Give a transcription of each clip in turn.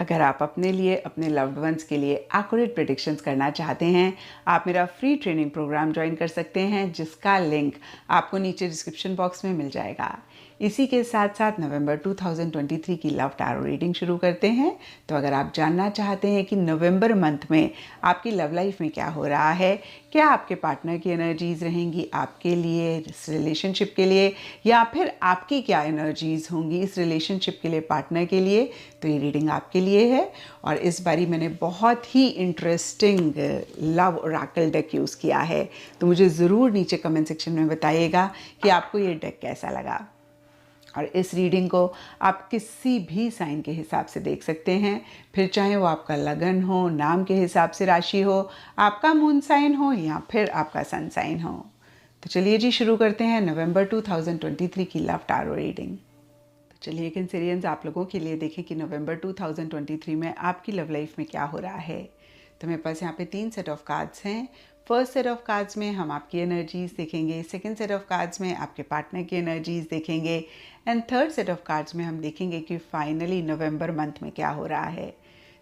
अगर आप अपने लिए, अपने लव्ड वंस के लिए एक्यूरेट प्रेडिक्शंस करना चाहते हैं, आप मेरा फ्री ट्रेनिंग प्रोग्राम ज्वाइन कर सकते हैं, जिसका लिंक आपको नीचे डिस्क्रिप्शन बॉक्स में मिल जाएगा। इसी के साथ साथ नवंबर 2023 की लव टैरो रीडिंग शुरू करते हैं। तो अगर आप जानना चाहते हैं कि नवंबर मंथ में आपकी लव लाइफ में क्या हो रहा है, क्या आपके पार्टनर की एनर्जीज रहेंगी आपके लिए इस रिलेशनशिप के लिए, या फिर आपकी क्या एनर्जीज होंगी इस रिलेशनशिप के लिए पार्टनर के लिए, तो ये रीडिंग आपके लिए है। और इस बारी मैंने बहुत ही interesting love oracle deck use किया है, तो मुझे ज़रूर नीचे कमेंट सेक्शन में बताइएगा कि आपको ये डेक कैसा लगा। और इस रीडिंग को आप किसी भी साइन के हिसाब से देख सकते हैं, फिर चाहे वो आपका लगन हो, नाम के हिसाब से राशि हो, आपका मून साइन हो, या फिर आपका सन साइन हो। तो चलिए जी शुरू करते हैं नवंबर 2023 की लव टैरो रीडिंग। तो चलिए कैंसेरियंस, आप लोगों के लिए देखें कि नवंबर 2023 में आपकी लव लाइफ में क्या हो रहा है। तो मेरे पास यहाँ पे 3 सेट ऑफ कार्ड्स हैं। फर्स्ट सेट ऑफ कार्ड्स में हम आपकी एनर्जीज देखेंगे, सेकंड सेट ऑफ कार्ड्स में आपके पार्टनर की एनर्जीज देखेंगे, and third set of cards में हम देखेंगे कि फाइनली नवंबर मंथ में क्या हो रहा है।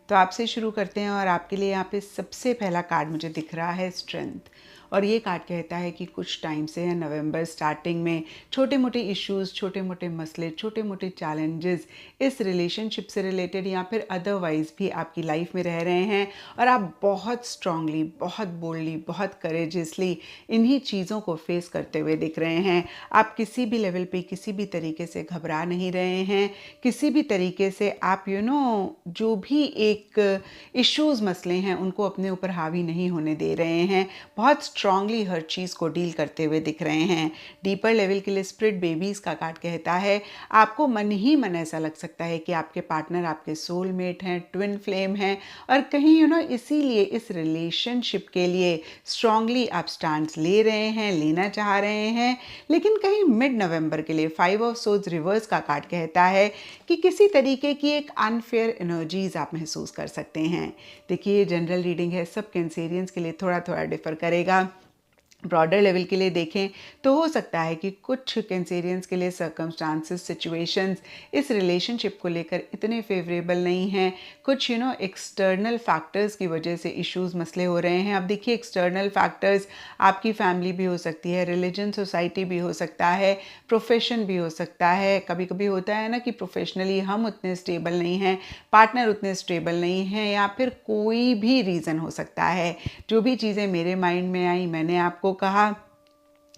तो आपसे शुरू करते हैं, और आपके लिए यहाँ पे सबसे पहला कार्ड मुझे दिख रहा है स्ट्रेंथ। और ये कार्ड कहता है कि कुछ टाइम से है नवंबर स्टार्टिंग में छोटे मोटे इश्यूज़, छोटे मोटे मसले, छोटे मोटे चैलेंजेस इस रिलेशनशिप से रिलेटेड या फिर अदरवाइज भी आपकी लाइफ में रह रहे हैं, और आप बहुत स्ट्रांगली, बहुत बोल्डली, बहुत करेजियसली इन्हीं चीज़ों को फेस करते हुए दिख रहे हैं। आप किसी भी लेवल पे किसी भी तरीके से घबरा नहीं रहे हैं, किसी भी तरीके से आप जो भी एक इश्यूज़ मसले हैं उनको अपने ऊपर हावी नहीं होने दे रहे हैं, बहुत स्ट्रांगली हर चीज़ को डील करते हुए दिख रहे हैं। डीपर लेवल के लिए स्पिरिट बेबीज़ का कार्ड कहता है आपको मन ही मन ऐसा लग सकता है कि आपके पार्टनर आपके सोलमेट हैं, ट्विन फ्लेम हैं, और कहीं इसीलिए इस रिलेशनशिप के लिए स्ट्रांगली आप स्टैंड ले रहे हैं, लेना चाह रहे हैं। लेकिन कहीं मिड नवंबर के लिए 5 ऑफ सोर्ड्स रिवर्स का कार्ड कहता है कि किसी तरीके की एक अनफेयर एनर्जीज आप महसूस कर सकते हैं। देखिए, ये जनरल रीडिंग है, सब कैंसेरियंस के लिए थोड़ा थोड़ा डिफर करेगा। ब्रॉडर लेवल के लिए देखें तो हो सकता है कि कुछ कैंसेरियंस के लिए सर्कमस्टांसेस, सिचुएशंस इस रिलेशनशिप को लेकर इतने फेवरेबल नहीं हैं। कुछ एक्सटर्नल फैक्टर्स की वजह से इश्यूज मसले हो रहे हैं। अब देखिए, एक्सटर्नल फैक्टर्स आपकी फैमिली भी हो सकती है, रिलीजन, सोसाइटी भी हो सकता है, प्रोफेशन भी हो सकता है। कभी कभी होता है ना कि प्रोफेशनली हम उतने स्टेबल नहीं हैं, पार्टनर उतने स्टेबल नहीं हैं, या फिर कोई भी रीज़न हो सकता है। जो भी चीज़ें मेरे माइंड में आई मैंने आपको कहा।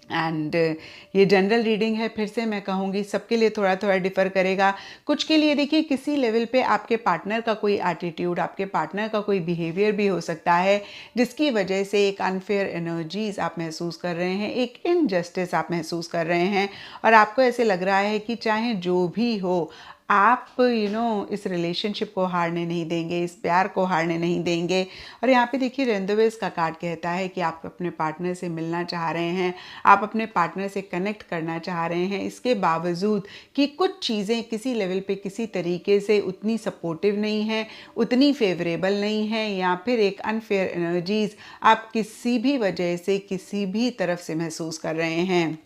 एंड ये जनरल रीडिंग है, फिर से मैं कहूँगी सबके लिए थोड़ा थोड़ा डिफर करेगा। कुछ के लिए देखिए किसी लेवल पे आपके पार्टनर का कोई एटीट्यूड, आपके पार्टनर का कोई बिहेवियर भी हो सकता है, जिसकी वजह से एक अनफेयर एनर्जीज आप महसूस कर रहे हैं, एक इनजस्टिस आप महसूस कर रहे हैं, और आपको ऐसे लग रहा है कि चाहे जो भी हो आप इस रिलेशनशिप को हारने नहीं देंगे, इस प्यार को हारने नहीं देंगे। और यहाँ पे देखिए, रेंडोवेज का कार्ड कहता है कि आप अपने पार्टनर से मिलना चाह रहे हैं, आप अपने पार्टनर से कनेक्ट करना चाह रहे हैं, इसके बावजूद कि कुछ चीज़ें किसी लेवल पे किसी तरीके से उतनी सपोर्टिव नहीं है, उतनी फेवरेबल नहीं है, या फिर एक अनफेयर एनर्जीज आप किसी भी वजह से किसी भी तरफ से महसूस कर रहे हैं।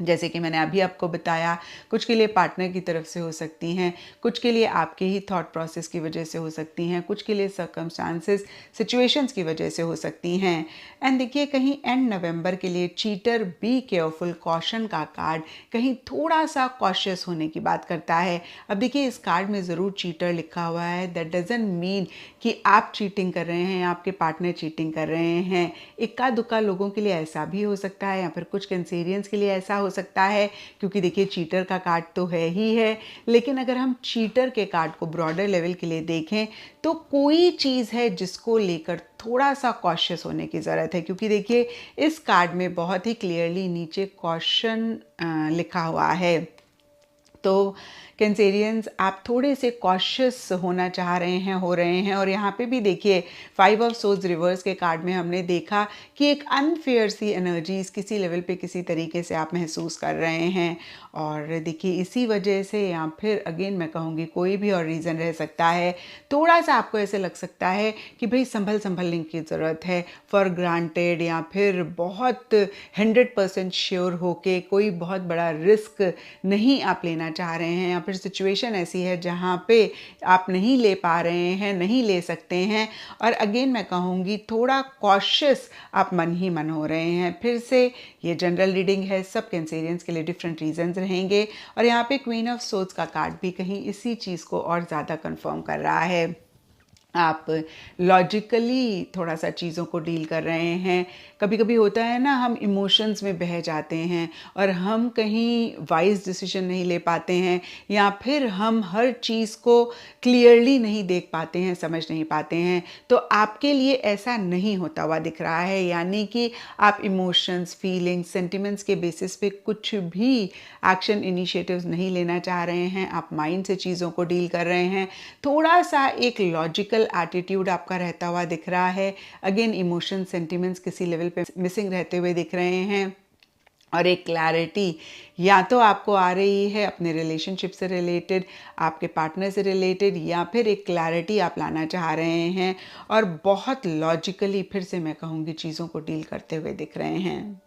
जैसे कि मैंने अभी आपको बताया, कुछ के लिए पार्टनर की तरफ से हो सकती हैं, कुछ के लिए आपके ही थॉट प्रोसेस की वजह से हो सकती हैं, कुछ के लिए सर्कमस्टांसेस, सिचुएशंस की वजह से हो सकती हैं। एंड देखिए, कहीं एंड नवंबर के लिए चीटर, बी केयरफुल, कॉशन का कार्ड कहीं थोड़ा सा कॉशियस होने की बात करता है। अब देखिए, इस कार्ड में ज़रूर चीटर लिखा हुआ है, दैट डजंट मीन कि आप चीटिंग कर रहे हैं, आपके पार्टनर चीटिंग कर रहे हैं। इक्का दुक्का लोगों के लिए ऐसा भी हो सकता है, या फिर कुछ कैंसेरियंस के लिए ऐसा हो सकता है, क्योंकि देखिए चीटर का कार्ड तो है ही है। लेकिन अगर हम चीटर के कार्ड को ब्रॉडर लेवल के लिए देखें तो कोई चीज़ है जिसको लेकर थोड़ा सा कॉशियस होने की ज़रूरत है, क्योंकि देखिए इस कार्ड में बहुत ही क्लियरली नीचे कॉशन लिखा हुआ है। तो कैंसेरियंस, आप थोड़े से कॉशियस होना चाह रहे हैं, हो रहे हैं। और यहाँ पे भी देखिए 5 ऑफ सोर्ड्स रिवर्स के कार्ड में हमने देखा कि एक अनफेयर सी एनर्जीज किसी लेवल पे किसी तरीके से आप महसूस कर रहे हैं। और देखिए इसी वजह से, या फिर अगेन मैं कहूँगी कोई भी और रीज़न रह सकता है, थोड़ा सा आपको ऐसे लग सकता है कि भाई संभलने की ज़रूरत है, फॉर ग्रांटेड, या फिर बहुत 100% श्योर होके कोई बहुत बड़ा रिस्क नहीं आप लेना चाह रहे हैं, या फिर सिचुएशन ऐसी है जहाँ पे आप नहीं ले पा रहे हैं, नहीं ले सकते हैं। और अगेन मैं कहूँगी थोड़ा कॉशियस आप मन ही मन हो रहे हैं। फिर से ये जनरल रीडिंग है, सब कैंसेरियंस के लिए डिफरेंट रीजंस रहेंगे। और यहाँ पे क्वीन ऑफ सोर्ड्स का कार्ड भी कहीं इसी चीज़ को और ज़्यादा कंफर्म कर रहा है। आप लॉजिकली थोड़ा सा चीज़ों को डील कर रहे हैं। कभी कभी होता है ना, हम इमोशंस में बह जाते हैं और हम कहीं वाइज डिसीजन नहीं ले पाते हैं, या फिर हम हर चीज़ को क्लियरली नहीं देख पाते हैं, समझ नहीं पाते हैं। तो आपके लिए ऐसा नहीं होता हुआ दिख रहा है, यानी कि आप इमोशंस, फीलिंग्स, सेंटिमेंट्स के बेसिस पे कुछ भी एक्शन इनिशिएटिव्स नहीं लेना चाह रहे हैं। आप माइंड से चीज़ों को डील कर रहे हैं। थोड़ा सा एक लॉजिकल एटीट्यूड आपका रहता हुआ दिख रहा है। अगेन इमोशन, सेंटिमेंट्स किसी लेवल पे मिसिंग रहते हुए दिख रहे हैं। और एक क्लैरिटी या तो आपको आ रही है अपने रिलेशनशिप से रिलेटेड, आपके पार्टनर से रिलेटेड, या फिर एक क्लैरिटी आप लाना चाह रहे हैं और बहुत लॉजिकली फिर से मैं कहूँगी चीज़ों को डील करते हुए दिख रहे हैं।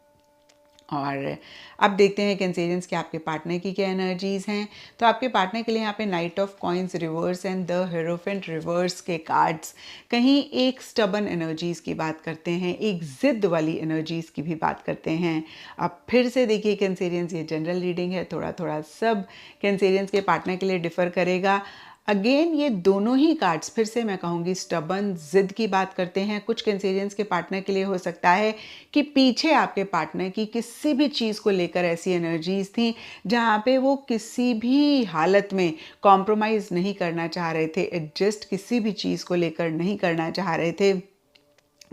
और अब देखते हैं कैंसेरियंस के आपके पार्टनर की क्या एनर्जीज हैं। तो आपके पार्टनर के लिए यहाँ पे night of coins reverse and the hierophant reverse के कार्ड्स कहीं एक स्टबन एनर्जीज की बात करते हैं, एक जिद वाली एनर्जीज की भी बात करते हैं। अब फिर से देखिए कैंसेरियंस, ये जनरल रीडिंग है, थोड़ा थोड़ा सब कैंसेरियंस के पार्टनर के लिए डिफर करेगा। अगेन ये दोनों ही कार्ड्स फिर से मैं कहूँगी स्टबन, जिद की बात करते हैं। कुछ कैंसेरियंस के पार्टनर के लिए हो सकता है कि पीछे आपके पार्टनर की किसी भी चीज़ को लेकर ऐसी एनर्जीज थी जहाँ पे वो किसी भी हालत में कॉम्प्रोमाइज़ नहीं करना चाह रहे थे, एडजस्ट किसी भी चीज़ को लेकर नहीं करना चाह रहे थे।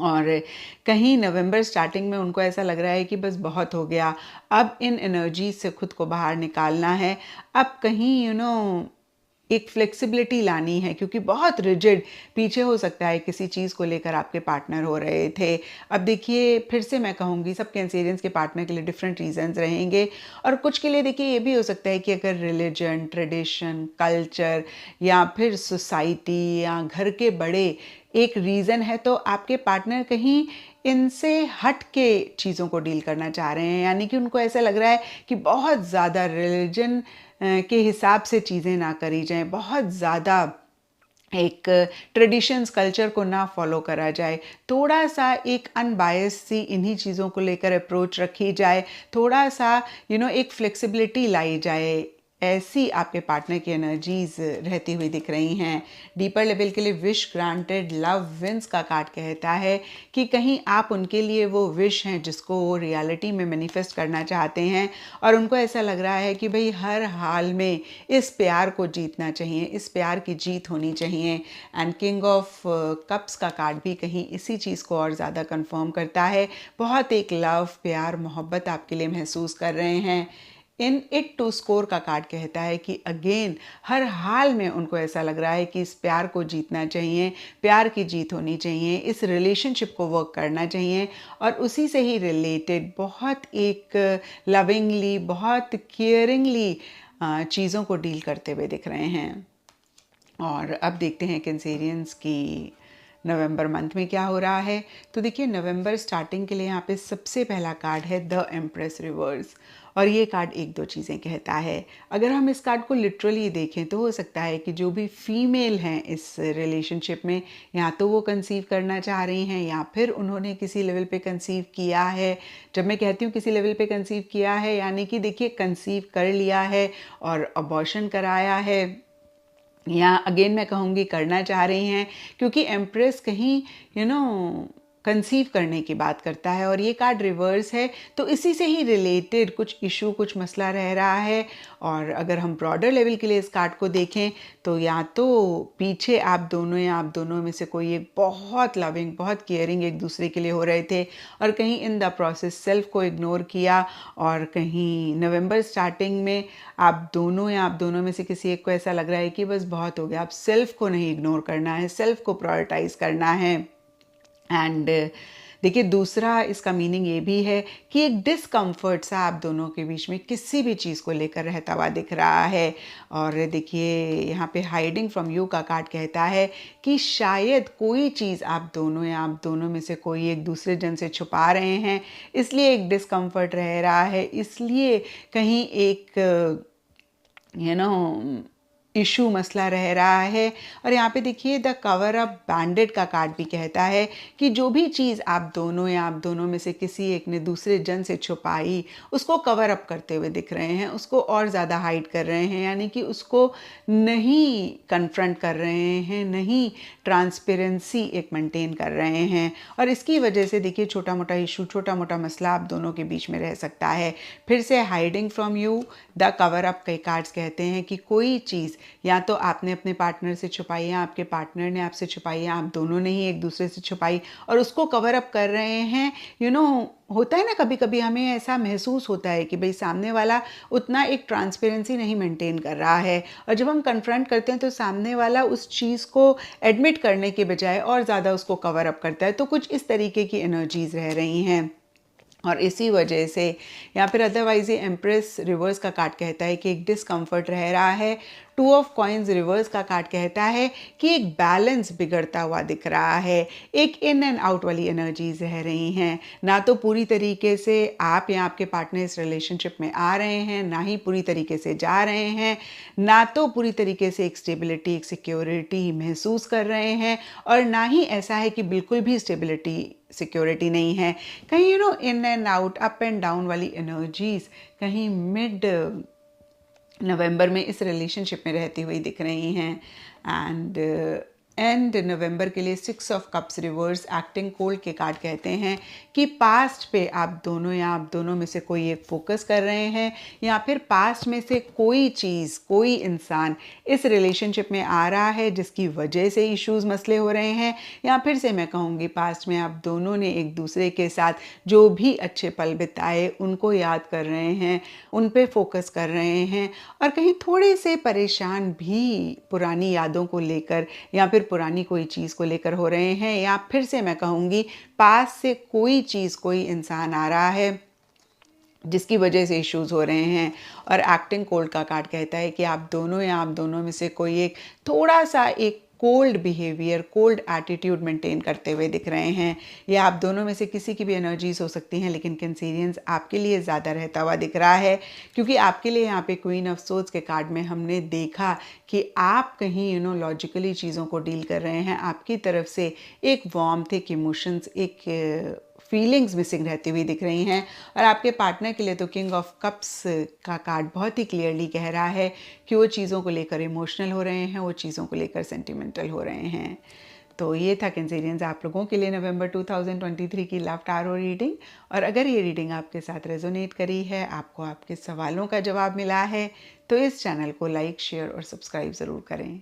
और कहीं नवंबर स्टार्टिंग में उनको ऐसा लग रहा है कि बस बहुत हो गया, अब इन एनर्जी से खुद को बाहर निकालना है। अब कहीं एक फ्लेक्सिबिलिटी लानी है, क्योंकि बहुत रिजिड पीछे हो सकता है किसी चीज़ को लेकर आपके पार्टनर हो रहे थे। अब देखिए फिर से मैं कहूँगी सब कैंसेरियंस के पार्टनर के लिए डिफरेंट रीजंस रहेंगे। और कुछ के लिए देखिए ये भी हो सकता है कि अगर रिलीजन, ट्रेडिशन, कल्चर या फिर सोसाइटी या घर के बड़े एक रीज़न है, तो आपके पार्टनर कहीं इनसे हट के चीज़ों को डील करना चाह रहे हैं। यानी कि उनको ऐसा लग रहा है कि बहुत ज़्यादा रिलीजन के हिसाब से चीज़ें ना करी जाएं, बहुत ज़्यादा एक ट्रेडिशंस, कल्चर को ना फॉलो करा जाए, थोड़ा सा एक अनबायस सी इन्हीं चीज़ों को लेकर अप्रोच रखी जाए, थोड़ा सा एक फ्लेक्सिबिलिटी लाई जाए। ऐसी आपके पार्टनर की एनर्जीज रहती हुई दिख रही हैं। डीपर लेवल के लिए विश ग्रांटेड, लव विंस का कार्ड कहता है कि कहीं आप उनके लिए वो विश हैं जिसको वो रियलिटी में मैनिफेस्ट करना चाहते हैं, और उनको ऐसा लग रहा है कि भाई हर हाल में इस प्यार को जीतना चाहिए, इस प्यार की जीत होनी चाहिए। एंड किंग ऑफ कप्स का कार्ड भी कहीं इसी चीज़ को और ज़्यादा कंफर्म करता है। बहुत एक लव, प्यार, मोहब्बत आपके लिए महसूस कर रहे हैं। इन इट टू स्कोर का कार्ड कहता है कि अगेन हर हाल में उनको ऐसा लग रहा है कि इस प्यार को जीतना चाहिए, प्यार की जीत होनी चाहिए, इस रिलेशनशिप को वर्क करना चाहिए, और उसी से ही रिलेटेड बहुत एक लविंगली, बहुत केयरिंगली चीज़ों को डील करते हुए दिख रहे हैं। और अब देखते हैं कैंसेरियंस की नवंबर मंथ में क्या हो रहा है। तो देखिए नवंबर स्टार्टिंग के लिए यहाँ पे सबसे पहला कार्ड है द एम्प्रेस रिवर्स, और ये कार्ड एक दो चीज़ें कहता है। अगर हम इस कार्ड को लिटरली देखें तो हो सकता है कि जो भी फीमेल हैं इस रिलेशनशिप में, या तो वो कंसीव करना चाह रही हैं या फिर उन्होंने किसी लेवल पे कंसीव किया है। जब मैं कहती हूँ किसी लेवल पे कंसीव किया है, यानी कि देखिए कंसीव कर लिया है और अबॉर्शन कराया है, या अगेन मैं कहूँगी करना चाह रही हैं, क्योंकि एम्प्रेस कहीं कंसीव करने की बात करता है। और ये कार्ड रिवर्स है, तो इसी से ही रिलेटेड कुछ इशू, कुछ मसला रह रहा है। और अगर हम ब्रॉडर लेवल के लिए इस कार्ड को देखें तो या तो पीछे आप दोनों या आप दोनों में से कोई एक बहुत लविंग, बहुत केयरिंग एक दूसरे के लिए हो रहे थे, और कहीं इन द प्रोसेस सेल्फ को इग्नोर किया, और कहीं नवंबर स्टार्टिंग में आप दोनों या आप दोनों में से किसी एक को ऐसा लग रहा है कि बस बहुत हो गया, आप सेल्फ को नहीं इग्नोर करना है, सेल्फ को प्रायोरिटाइज करना है। एंड देखिए दूसरा इसका मीनिंग ये भी है कि एक डिस्कम्फर्ट सा आप दोनों के बीच में किसी भी चीज़ को लेकर रहता हुआ दिख रहा है। और देखिए यहाँ पे हाइडिंग फ्रॉम यू का कार्ड कहता है कि शायद कोई चीज़ आप दोनों या आप दोनों में से कोई एक दूसरे जन से छुपा रहे हैं, इसलिए एक डिस्कम्फर्ट रह रहा है, इसलिए कहीं एक इशू मसला रह रहा है। और यहाँ पे देखिए द कवर अप बैंडेड का कार्ड भी कहता है कि जो भी चीज़ आप दोनों या आप दोनों में से किसी एक ने दूसरे जन से छुपाई, उसको कवर अप करते हुए दिख रहे हैं, उसको और ज़्यादा हाइड कर रहे हैं, यानी कि उसको नहीं कन्फ्रंट कर रहे हैं, नहीं ट्रांसपेरेंसी एक मेंटेन कर रहे हैं। और इसकी वजह से देखिए छोटा मोटा इशू, छोटा मोटा मसला आप दोनों के बीच में रह सकता है। फिर से hiding from you, the cover up के कार्ड्स कहते हैं कि कोई चीज़ या तो आपने अपने पार्टनर से छुपाई या आपके पार्टनर ने आपसे छुपाई या आप दोनों ने ही एक दूसरे से छुपाई और उसको कवर अप कर रहे हैं। होता है ना, कभी कभी हमें ऐसा महसूस होता है कि भाई सामने वाला उतना एक ट्रांसपेरेंसी नहीं मेंटेन कर रहा है, और जब हम कन्फ्रंट करते हैं तो सामने वाला उस चीज़ को एडमिट करने के बजाय और ज़्यादा उसको कवर अप करता है। तो कुछ इस तरीके की एनर्जीज रह रही हैं और इसी वजह से या फिर अदरवाइज ये एम्प्रेस रिवर्स का कार्ड कहता है कि एक डिस्कम्फर्ट रह रहा है। टू ऑफ कॉइन्स रिवर्स का कार्ड कहता है कि एक बैलेंस बिगड़ता हुआ दिख रहा है, एक इन एंड आउट वाली एनर्जीज रह रही हैं। ना तो पूरी तरीके से आप या आपके पार्टनर इस रिलेशनशिप में आ रहे हैं, ना ही पूरी तरीके से जा रहे हैं, ना तो पूरी तरीके से एक स्टेबिलिटी, एक सिक्योरिटी महसूस कर रहे हैं, और ना ही ऐसा है कि बिल्कुल भी स्टेबिलिटी सिक्योरिटी नहीं है। कहीं in and out, up and down वाली एनर्जीज कहीं मिड नवंबर में इस रिलेशनशिप में रहती हुई दिख रही हैं। एंड नवंबर के लिए 6 of cups reverse acting cold के कार्ड कहते हैं कि पास्ट पे आप दोनों या आप दोनों में से कोई एक फोकस कर रहे हैं, या फिर पास्ट में से कोई चीज़, कोई इंसान इस रिलेशनशिप में आ रहा है जिसकी वजह से इश्यूज मसले हो रहे हैं, या फिर से मैं कहूँगी पास्ट में आप दोनों ने एक दूसरे के साथ जो भी अच्छे पल बिताए उनको याद कर रहे हैं, उन पे फोकस कर रहे हैं, और कहीं थोड़े से परेशान भी पुरानी यादों को लेकर या फिर पुरानी कोई चीज़ को लेकर हो रहे हैं, या फिर से मैं कहूँगी पास से कोई चीज़, कोई इंसान आ रहा है जिसकी वजह से इश्यूज हो रहे हैं। और एक्टिंग कोल्ड का कार्ड कहता है कि आप दोनों या आप दोनों में से कोई एक थोड़ा सा एक cold behaviour, cold attitude maintain करते हुए दिख रहे हैं। या आप दोनों में से किसी की भी एनर्जीज हो सकती हैं, लेकिन कैंसेरियंस आपके लिए ज़्यादा रहता हुआ दिख रहा है, क्योंकि आपके लिए यहाँ पे क्वीन ऑफ सोर्ड्स के कार्ड में हमने देखा कि आप कहीं लॉजिकली चीज़ों को डील कर रहे हैं। आपकी तरफ से एक वार्मथ, एक इमोशंस, एक फीलिंग्स मिसिंग रहती हुई दिख रही हैं। और आपके पार्टनर के लिए तो किंग ऑफ कप्स का कार्ड बहुत ही क्लियरली कह रहा है कि वो चीज़ों को लेकर इमोशनल हो रहे हैं, वो चीज़ों को लेकर सेंटिमेंटल हो रहे हैं। तो ये था कैंसेरियंस आप लोगों के लिए नवंबर 2023 की लव टारो रीडिंग। और अगर ये रीडिंग आपके साथ रेजोनेट करी है, आपको आपके सवालों का जवाब मिला है, तो इस चैनल को लाइक, शेयर और सब्सक्राइब ज़रूर करें।